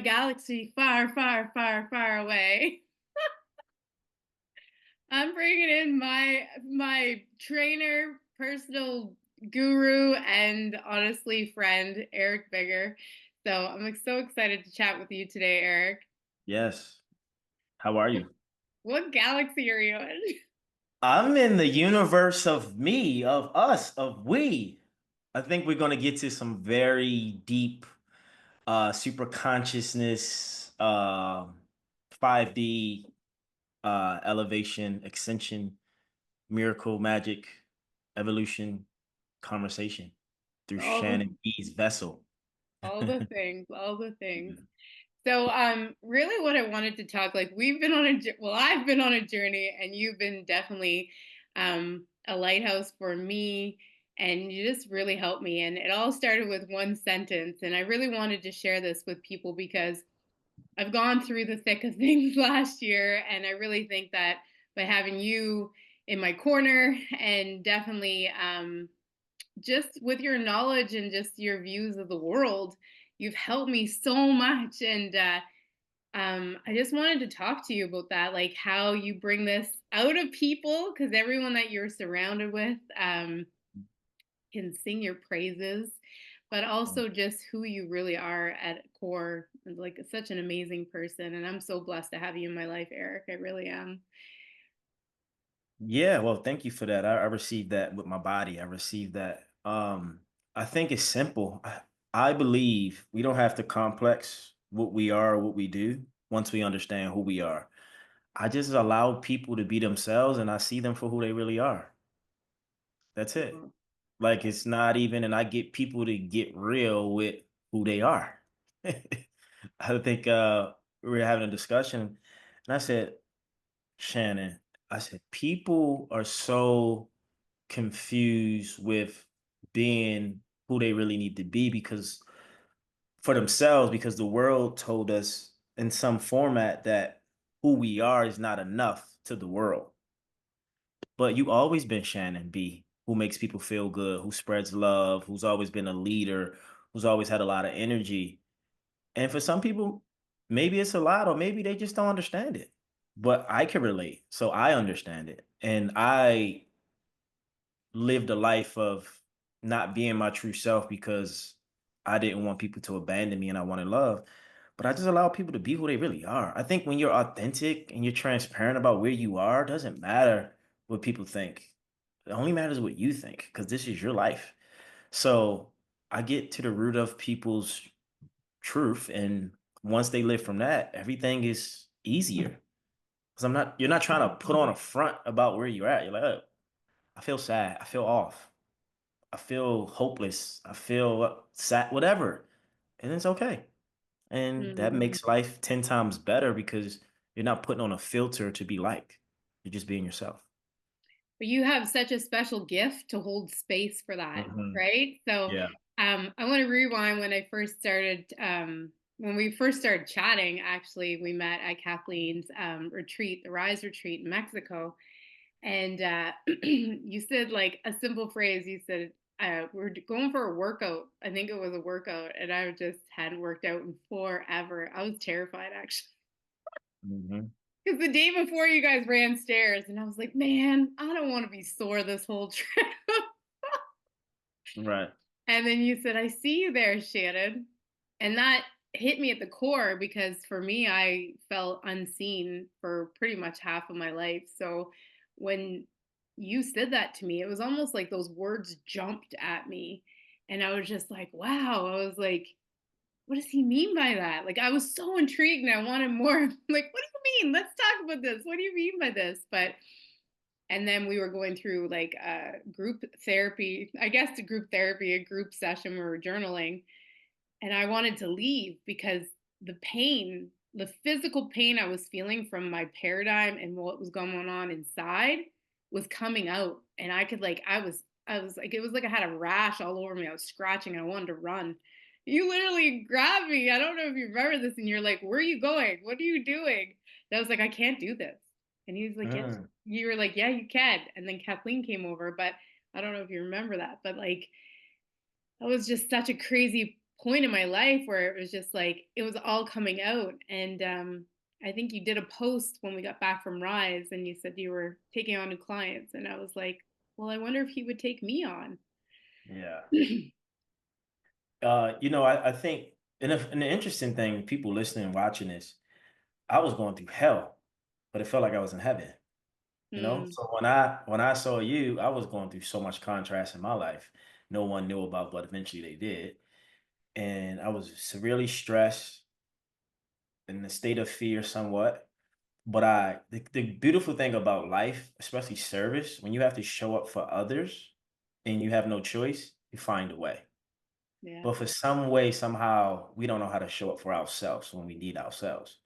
galaxy far, far, far, far away. I'm bringing in my trainer, personal guru, and honestly friend, Eric Bigger. So so excited to chat with you today, Eric. Yes. How are you? What galaxy are you in? I'm in the universe of me, of us, of we. I think we're going to get to some very deep super consciousness 5D elevation, ascension, miracle, magic, evolution conversation through All the Shannon B's vessel. all the things, all the things. So, really, what I wanted to talk, like, we've been on well, I've been on a journey, and you've been definitely a lighthouse for me, and you just really helped me. And it all started with one sentence, and I really wanted to share this with people because I've gone through the thick of things last year, and I really think that by having you in my corner, and definitely just with your knowledge and just your views of the world, you've helped me so much. And I just wanted to talk to you about that, like how you bring this out of people, because everyone that you're surrounded with can sing your praises, but also just who you really are at core, like such an amazing person. And I'm so blessed to have you in my life, Eric. I really am. Yeah, well, thank you for that. I received that with my body. I received that. I think it's simple. I believe we don't have to complex what we are or what we do once we understand who we are. I just allow people to be themselves and I see them for who they really are. That's it. Like it's not even, and I get people to get real with who they are. I think we were having a discussion and I said, Shannon, I said, people are so confused with being who they really need to be because for themselves, because the world told us in some format that who we are is not enough to the world. But you always been Shannon B, who makes people feel good, who spreads love, who's always been a leader, who's always had a lot of energy. And for some people, maybe it's a lot, or maybe they just don't understand it. But I can relate, so I understand it. And I lived a life of not being my true self because I didn't want people to abandon me and I wanted love. But I just allow people to be who they really are. I think when you're authentic and you're transparent about where you are, it doesn't matter what people think. It only matters what you think because this is your life. So I get to the root of people's truth. And once they live from that, everything is easier. Because you're not trying to put on a front about where you're at. You're like, oh, I feel sad. I feel off. I feel hopeless. I feel sad, whatever. And it's okay. And that Mhm. makes life 10 times better because you're not putting on a filter to be liked. You're just being yourself. But you have such a special gift to hold space for that, Hmm. right? So Yeah. I want to rewind when we first started chatting. Actually, we met at Kathleen's retreat, the Rise retreat in Mexico. And you said like a simple phrase. You said, we're going for a workout. I think it was a workout. And I just hadn't worked out in forever. I was terrified, actually. Hmm. Because the day before you guys ran stairs, and I was like, man, I don't want to be sore this whole trip. Right. And then you said, I see you there, Shannon. And that hit me at the core because for me, I felt unseen for pretty much half of my life. So when you said that to me, it was almost like those words jumped at me. And I was just like, wow. I was like, what does he mean by that? Like, I was so intrigued and I wanted more. Like, what do you mean? Let's talk about this. What do you mean by this? But and then we were going through like a group therapy, I guess, a group therapy, a group session. We were journaling, and I wanted to leave because the pain, the physical pain I was feeling from my paradigm and what was going on inside was coming out. And I could like I was like, it was like I had a rash all over me. I was scratching. I wanted to run. You literally grabbed me. I don't know if you remember this, and you're like, where are you going? What are you doing? And I was like, I can't do this. And he was like, yes. Mm. You were like, yeah, you can. And then Kathleen came over, but I don't know if you remember that, but like that was just such a crazy point in my life where it was just like it was all coming out. And I think you did a post when we got back from Rise, and you said you were taking on new clients, and I was like, well, I wonder if he would take me on. Yeah. I think, and the interesting thing, people listening, watching this, I was going through hell, but it felt like I was in heaven. Mm, So when I saw you, I was going through so much contrast in my life. No one knew about, but eventually they did. And I was severely stressed, in a state of fear somewhat. But the beautiful thing about life, especially service, when you have to show up for others and you have no choice, you find a way. yeah. But for some way, somehow, we don't know how to show up for ourselves when we need ourselves.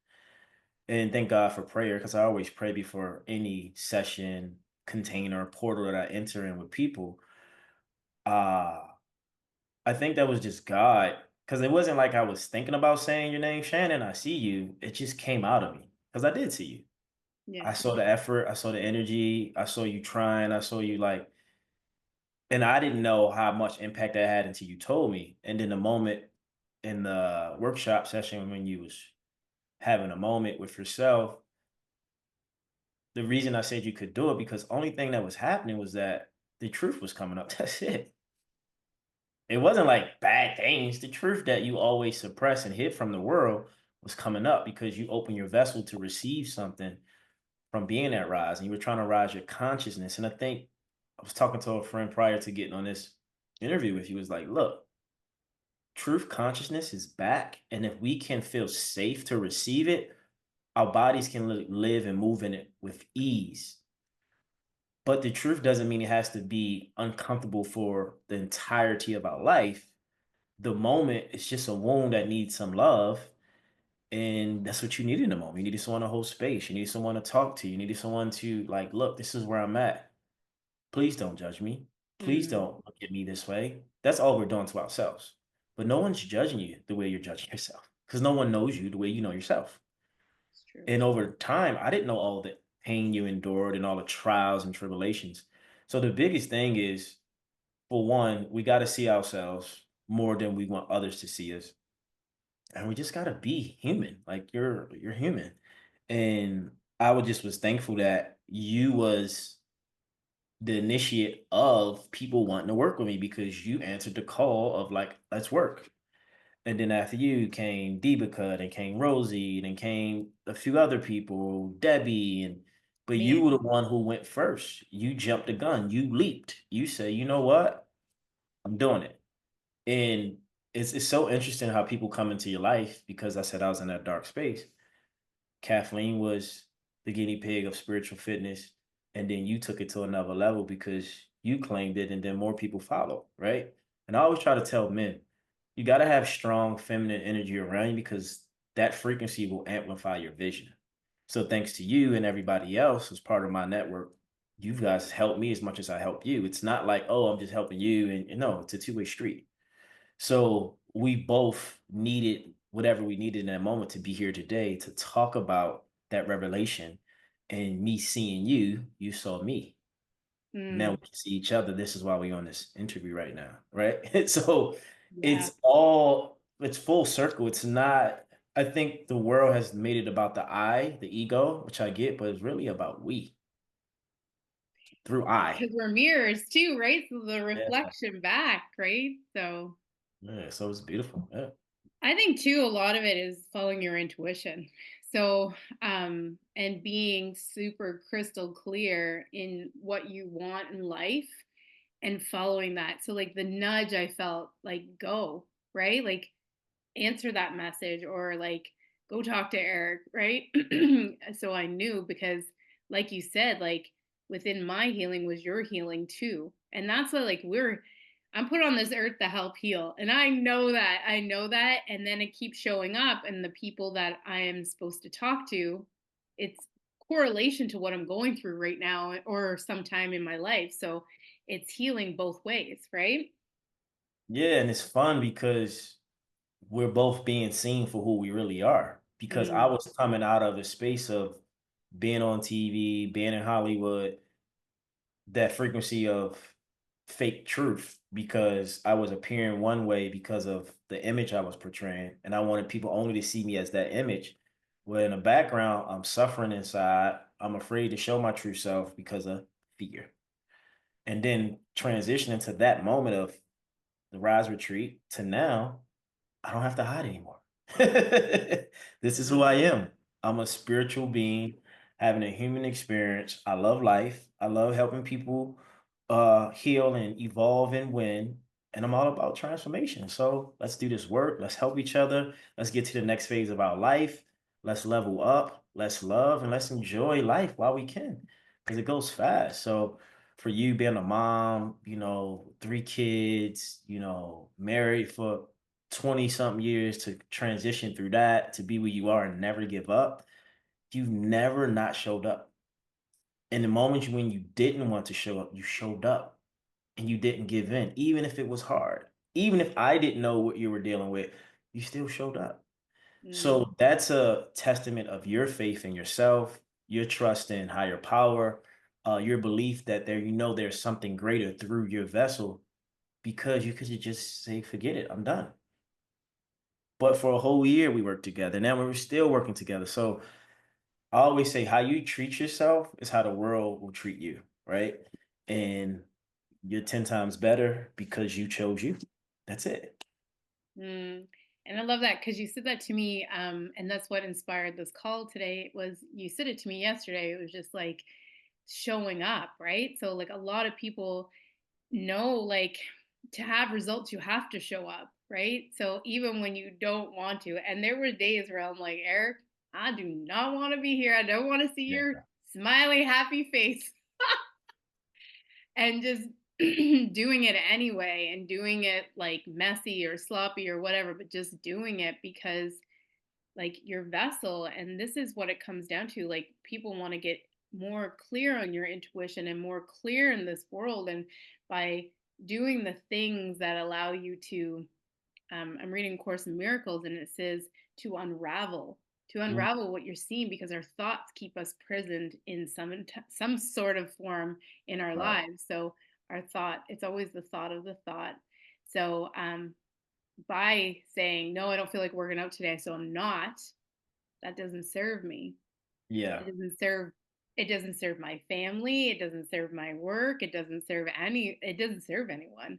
And thank God for prayer, because I always pray before any session, container, portal that I enter in with people. Uh, I think that was just God, because it wasn't like I was thinking about saying your name, Shannon. I see you. It just came out of me because I did see you. Yeah. I saw the effort. I saw the energy. I saw you trying. I saw you like, and I didn't know how much impact that had until you told me. And then the moment in the workshop session when you was having a moment with yourself, the reason I said you could do it because only thing that was happening was that the truth was coming up. That's it. It wasn't like bad things. The truth that you always suppress and hid from the world was coming up because you open your vessel to receive something from being at Rise and you were trying to rise your consciousness. And I think I was talking to a friend prior to getting on this interview with you. Was like, look, truth consciousness is back. And if we can feel safe to receive it, our bodies can live and move in it with ease. But the truth doesn't mean it has to be uncomfortable for the entirety of our life. The moment is just a wound that needs some love. And that's what you need in the moment. You needed someone to hold space. You need someone to talk to. You needed someone to like, look, this is where I'm at. Please don't judge me. Please Mm, don't look at me this way. That's all we're doing to ourselves. But no one's judging you the way you're judging yourself because no one knows you the way you know yourself. it's true. And over time, I didn't know all the pain you endured and all the trials and tribulations. So the biggest thing is, for one, we got to see ourselves more than we want others to see us. And we just got to be human. Like you're human. And I would just was thankful that you was the initiate of people wanting to work with me because you answered the call of like, let's work. And then after you came Debica, then came Rosie, then came a few other people, Debbie, and but you were the Amazing. one who went first. You jumped the gun. You leaped. You say, you know what? I'm doing it. And it's so interesting how people come into your life because I said I was in that dark space. Kathleen was the guinea pig of spiritual fitness, and then you took it to another level because you claimed it, and then more people follow, right? And I always try to tell men, you got to have strong feminine energy around you because that frequency will amplify your vision. So thanks to you and everybody else as part of my network, you guys helped me as much as I help you. It's not like, oh, I'm just helping you, and no, it's a two-way street. So we both needed whatever we needed in that moment to be here today to talk about that revelation. And me seeing you, you saw me. Now we Mm, can see each other. This is why we're on this interview right now, right? So yeah. it's full circle. It's not, I think the world has made it about the I, the ego, which I get, but it's really about we through I. Because we're mirrors too, right? So the Yeah. reflection back, right? So Yeah. So it's beautiful. Yeah. I think too, a lot of it is following your intuition. So, and being super crystal clear in what you want in life and following that. So, like the nudge I felt like go, right? Like answer that message or like go talk to Eric, right? So I knew because, like you said, like within my healing was your healing too. And that's what, like, I'm put on this earth to help heal. And I know that. I know that. And then it keeps showing up. And the people that I am supposed to talk to, it's correlation to what I'm going through right now or sometime in my life. So it's healing both ways, right? Yeah. And it's fun because we're both being seen for who we really are. Because I Mm, was coming out of a space of being on TV, being in Hollywood, that frequency of fake truth because I was appearing one way because of the image I was portraying, and I wanted people only to see me as that image. Where in the background, I'm suffering inside. I'm afraid to show my true self because of fear. And then transitioning to that moment of the rise retreat to now, I don't have to hide anymore. This is who I am. I'm a spiritual being having a human experience. I love life. I love helping people heal and evolve and win. And I'm all about transformation. So let's do this work. Let's help each other. Let's get to the next phase of our life. Let's level up. Let's love and let's enjoy life while we can because it goes fast. So for you being a mom, 3 kids, married for 20 something years to transition through that to be where you are and never give up, you've never not showed up. In the moments when you didn't want to show up, you showed up and you didn't give in, even if it was hard. Even if I didn't know what you were dealing with, you still showed up. Mm, So that's a testament of your faith in yourself, your trust in higher power, your belief that there's something greater through your vessel because you could just say, forget it, I'm done. But for a whole year, we worked together. Now we're still working together. So I always say, how you treat yourself is how the world will treat you, right? And you're 10 times better because you chose you. That's it. mm. And I love that because you said that to me, and that's what inspired this call today. Was you said it to me yesterday? It was just like showing up, right? So like a lot of people know, like to have results, you have to show up, right? So even when you don't want to, and there were days where I'm like, Eric, I do not want to be here. I don't want to see Yeah. your smiley, happy face. And just doing it anyway and doing it like messy or sloppy or whatever, but just doing it because like your vessel. And this is what it comes down to. Like people want to get more clear on your intuition and more clear in this world. And by doing the things that allow you to, I'm reading Course in Miracles and it says to unravel. To Mhm. unravel what you're seeing, because our thoughts keep us prisoned in some sort of form in our Right. lives. So our thought, it's always the thought of the thought. So by saying no, I don't feel like working out today, so I'm not, that doesn't serve me. Yeah. It doesn't serve, it doesn't serve my family, it doesn't serve my work, it doesn't serve anyone.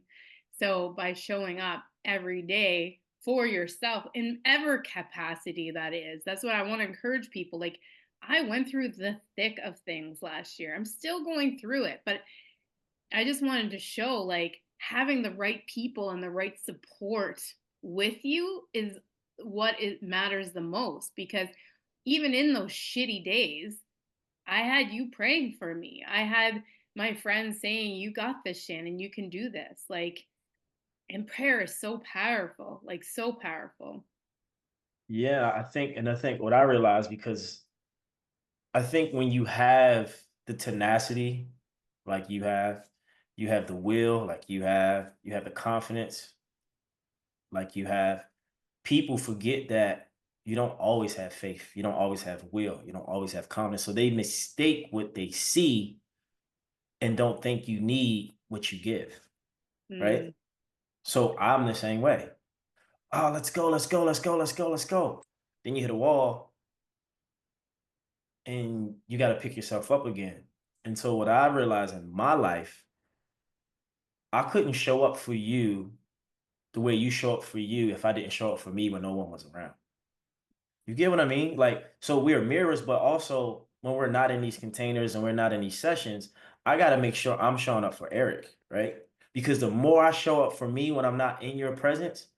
So by showing up every day for yourself in ever capacity, that is, that's what I want to encourage people. Like I went through the thick of things last year, I'm still going through it, but I just wanted to show like having the right people and the right support with you is what it matters the most, because even in those shitty days, I had you praying for me. I had my friends saying, "You got this, Shannon. You can do this." Like, and prayer is so powerful, like so powerful. Yeah, I think what I realized because I think when you have the tenacity, like you have the will, like you have the confidence, like you have, people forget that you don't always have faith, you don't always have will, you don't always have confidence. So they mistake what they see and don't think you need what you give, right? Mm, So I'm the same way. Oh, let's go, let's go, let's go, let's go, let's go. Then you hit a wall and you got to pick yourself up again. And so what I realized in my life, I couldn't show up for you the way you show up for you if I didn't show up for me when no one was around. You get what I mean? Like, so we're mirrors, but also when we're not in these containers and we're not in these sessions, I got to make sure I'm showing up for Eric, right? Because the more I show up for me when I'm not in your presence,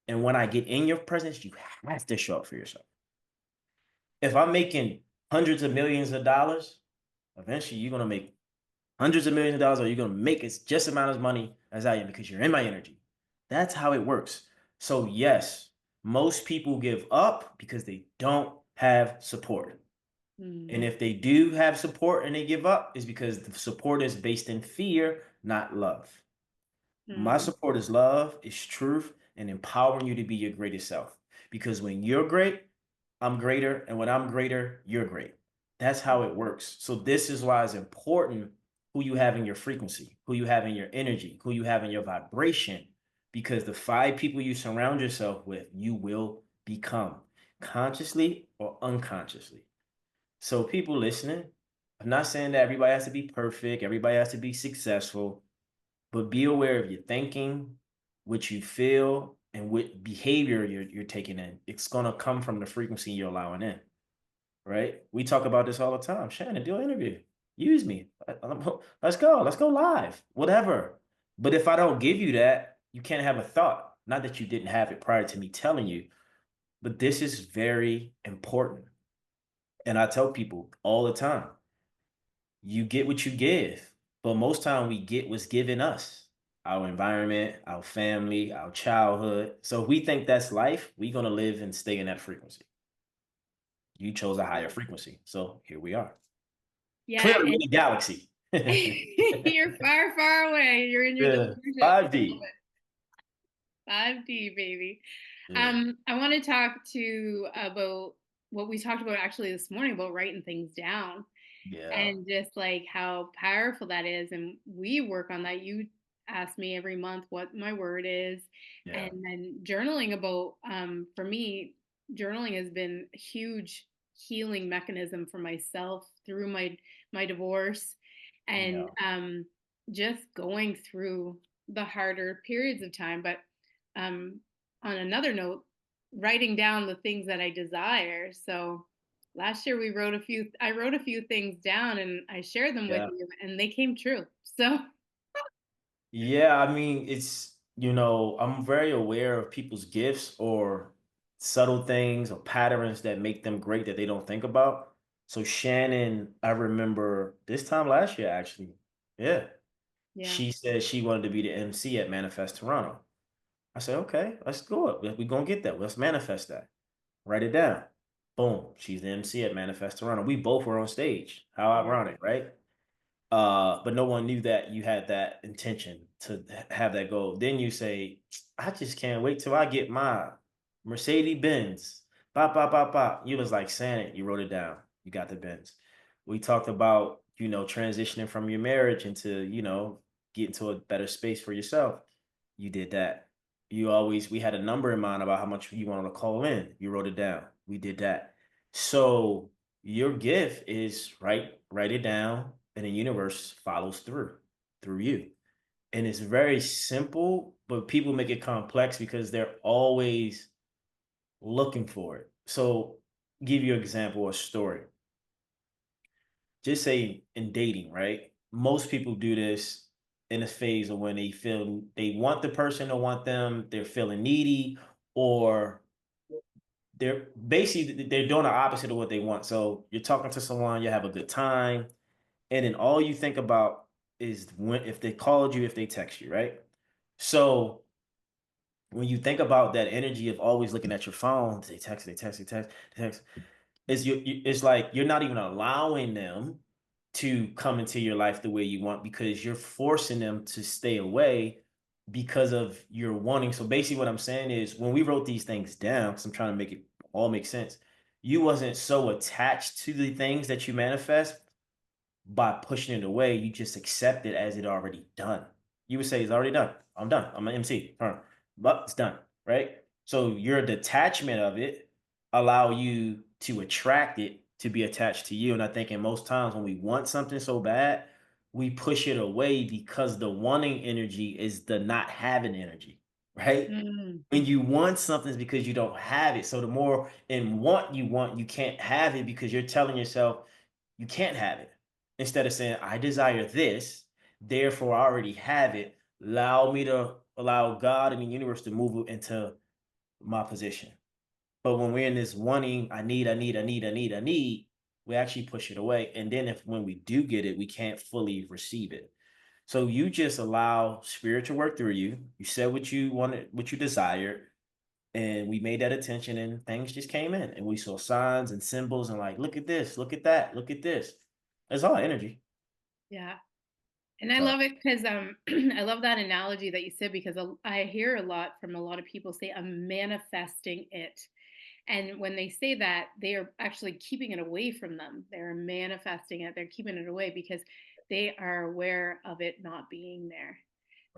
and when I get in your presence, you have to show up for yourself. If I'm making hundreds of millions of dollars, eventually you're going to make hundreds of millions of dollars, or you're going to make it's just amount of money as I am because you're in my energy. That's how it works. So, yes, most people give up because they don't have support. And mm, if they do have support and they give up, is because the support is based in fear, not love. My mm, support is love, is truth, and empowering you to be your greatest self. Because when you're great, I'm greater. And when I'm greater, you're great. That's how it works. So, this is why it's important who you have in your frequency, who you have in your energy, who you have in your vibration. Because the 5 people you surround yourself with, you will become consciously or unconsciously. So, people listening, I'm not saying that everybody has to be perfect, everybody has to be successful, but be aware of your thinking, what you feel, and what behavior you're taking in. It's going to come from the frequency you're allowing in, right? We talk about this all the time. Shannon, do an interview. Use me. Let's go. Let's go live. Whatever. But if I don't give you that, you can't have a thought. Not that you didn't have it prior to me telling you, but this is very important. And I tell people all the time, you get what you give. But most time we get what's given us. Our environment, our family, our childhood. So if we think that's life, we're gonna live and stay in that frequency. You chose a higher frequency. So here we are. Yeah, Clearly in and the galaxy. you're far, far away. You're in your Yeah. delusion. I love 5D. it. 5D, baby. Yeah. I want to talk to about what we talked about actually this morning about writing things down Yeah. and just like how powerful that is. And we work on that. You ask me every month what my word is, and Yeah. then journaling about for me, journaling has been a huge healing mechanism for myself through my divorce and Yeah. just going through the harder periods of time. But um, on another note, writing down the things that I desire. So last year I wrote a few things down and I shared them with Yeah. you and they came true. So Yeah. I mean, I'm very aware of people's gifts or subtle things or patterns that make them great that they don't think about. So Shannon, I remember this time last year, actually. Yeah. yeah. She said she wanted to be the MC at Manifest Toronto. I said, okay, let's go. We're gonna get that. Let's manifest that. Write it down. Boom. She's the MC at Manifest Toronto. We both were on stage. How Yeah. ironic, right? But no one knew that you had that intention to have that goal. Then you say, I just can't wait till I get my Mercedes Benz. Bop, bop, bop, bop. You was like saying it. You wrote it down. You got the Benz. We talked about, transitioning from your marriage into, getting to a better space for yourself. You did that. We had a number in mind about how much you wanted to call in. You wrote it down. We did that. So your gift is write it down, and the universe follows through you. And it's very simple, but people make it complex because they're always looking for it. So give you an example, a story. Just say in dating, right? Most people do this in a phase of when they feel they want the person to want them, they're feeling needy, or they're doing the opposite of what they want. So you're talking to someone, you have a good time, and then all you think about is when if they called you, if they text you, right? So when you think about that energy of always looking at your phone, they text, it's like you're not even allowing them to come into your life the way you want because you're forcing them to stay away because of your wanting. So basically what I'm saying is when we wrote these things down, because I'm trying to make it all make sense, you wasn't so attached to the things that you manifest by pushing it away. You just accept it as it already done. You would say it's already done. I'm done. I'm an MC. But it's done, right? So your detachment of it allow you to attract it to be attached to you. And I think in most times when we want something so bad, we push it away because the wanting energy is the not having energy, right? Mm, When you want something it's because you don't have it. So the more in want, you can't have it because you're telling yourself you can't have it. Instead of saying, I desire this, therefore I already have it. Allow God and the universe to move it into my position. But when we're in this wanting, I need, we actually push it away. And then if when we do get it, we can't fully receive it. So you just allow spirit to work through you. You said what you wanted, what you desired, and we made that attention and things just came in and we saw signs and symbols and like, look at this, look at that, look at this. It's all energy. yeah. And I So love it because I love that analogy that you said because I hear a lot from a lot of people say I'm manifesting it. And when they say that, they are actually keeping it away from them. They're manifesting it. They're keeping it away because they are aware of it not being there.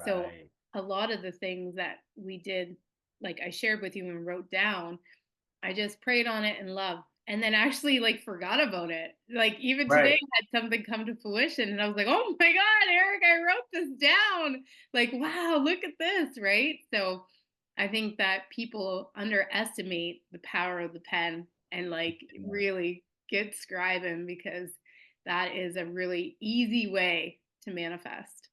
So Right. a lot of the things that we did, like I shared with you and wrote down, I just prayed on it in love and then actually like forgot about it. Like even today Right. I had something come to fruition and I was like, "Oh my god, Eric, I wrote this down." Like, "Wow, look at this," right? So I think that people underestimate the power of the pen and like Yeah. really get scribing because that is a really easy way to manifest.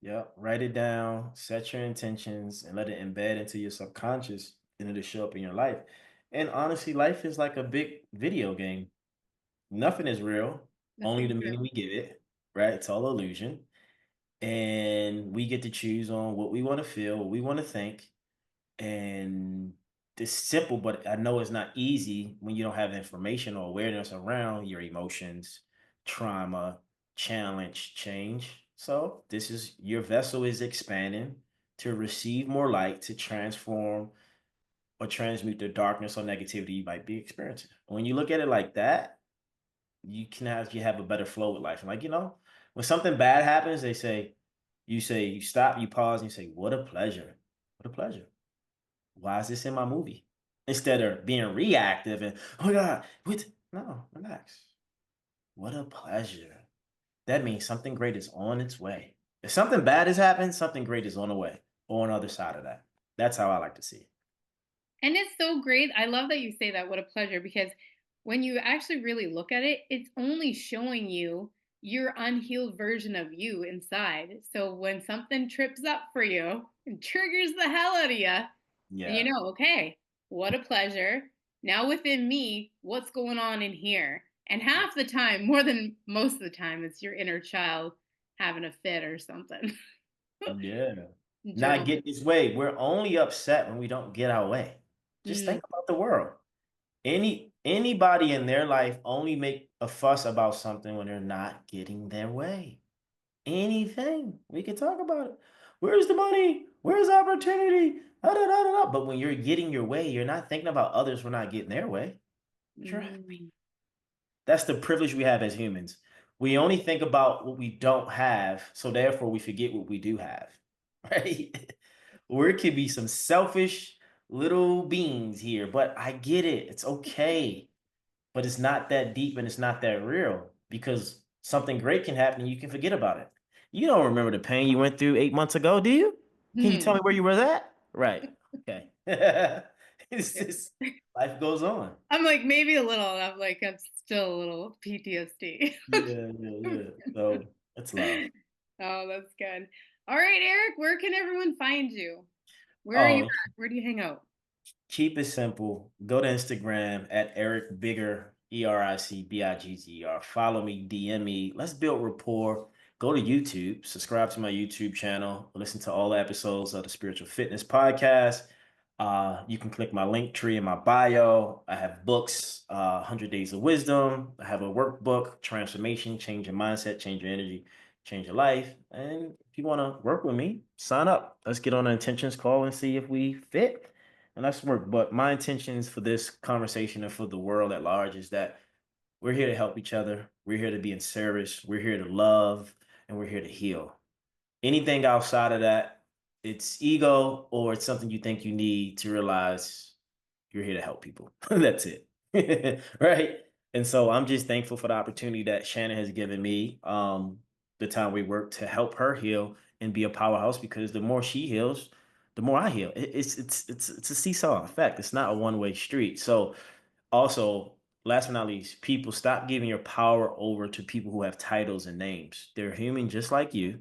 Yep. Write it down, set your intentions, and let it embed into your subconscious, and it'll show up in your life. And honestly, life is like a big video game. Nothing is real, That's so only the true. meaning we give it, right? It's all illusion. And we get to choose on what we want to feel, what we want to think. And it's simple, but I know it's not easy when you don't have information or awareness around your emotions, trauma, challenge, change. So this is your vessel is expanding to receive more light to transform or transmute the darkness or negativity you might be experiencing. When you look at it like that, you have a better flow with life. And like, when something bad happens, you stop, you pause, and you say, what a pleasure. What a pleasure. Why is this in my movie? Instead of being reactive and, oh my God, what? No, relax. What a pleasure. That means something great is on its way. If something bad has happened, something great is on the way or on the other side of that. That's how I like to see it. And it's so great. I love that you say that. What a pleasure. Because when you actually really look at it, it's only showing you your unhealed version of you inside. So when something trips up for you and triggers the hell out of you, then you Yeah. know, okay, what a pleasure. Now within me, what's going on in here? And half the time, more than most of the time, it's your inner child having a fit or something. Yeah. Not Drama. get this way. We're only upset when we don't get our way. Just Mm, think about the world. Anybody in their life only make a fuss about something when they're not getting their way. Anything. We can talk about it. Where's the money? Where's the opportunity? Da, da, da, da, da. But when you're getting your way, you're not thinking about others for not getting their way. You're happy. mm. That's the privilege we have as humans. We only think about what we don't have, so therefore we forget what we do have. Right? Or it could be some selfish little beings here, but I get it. It's okay. But it's not that deep and it's not that real because something great can happen and you can forget about it. You don't remember the pain you went through 8 months ago, do you? Can you tell me Hmm. where you were at? Right. Okay. It's just life goes on. I'm like, maybe a little. I'm like, I'm still a little PTSD. Yeah, yeah, yeah. So it's love. Oh, that's good. All right, Eric, where can everyone find you? Where are you Oh, at? Where do you hang out? keep it simple. Go to Instagram at Eric Bigger, EricBigger. Follow me, DM me. Let's build rapport. Go to YouTube, subscribe to my YouTube channel, listen to all the episodes of the Spiritual Fitness Podcast. You can click my link tree in my bio. I have books, 100 Days of Wisdom. I have a workbook, Transformation, Change Your Mindset, Change Your Energy, Change Your Life. And if you want to work with me, sign up. Let's get on an intentions call and see if we fit and that's work. But my intentions for this conversation and for the world at large is that we're here to help each other. We're here to be in service. We're here to love, and we're here to heal. Anything outside of that, it's ego or it's something you think you need to realize you're here to help people. That's it. Right. And so I'm just thankful for the opportunity that Shannon has given me, the time we work to help her heal and be a powerhouse because the more she heals, the more I heal. It's a seesaw effect. It's not a one-way street. So also, last but not least, people stop giving your power over to people who have titles and names. They're human just like you.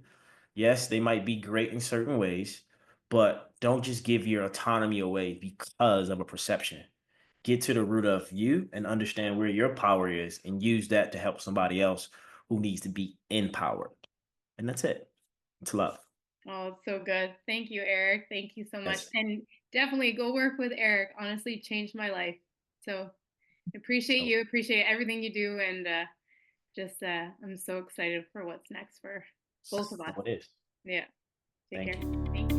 Yes, they might be great in certain ways, but don't just give your autonomy away because of a perception. Get to the root of you and understand where your power is and use that to help somebody else who needs to be empowered. And that's it. It's love. Oh, it's so good. Thank you, Eric. Thank you so much. Yes. And definitely go work with Eric. Honestly, changed my life. So appreciate So, you. Appreciate everything you do. And just, I'm so excited for what's next for both of us. so it is. Yeah. Take care. Thank you. Thank you.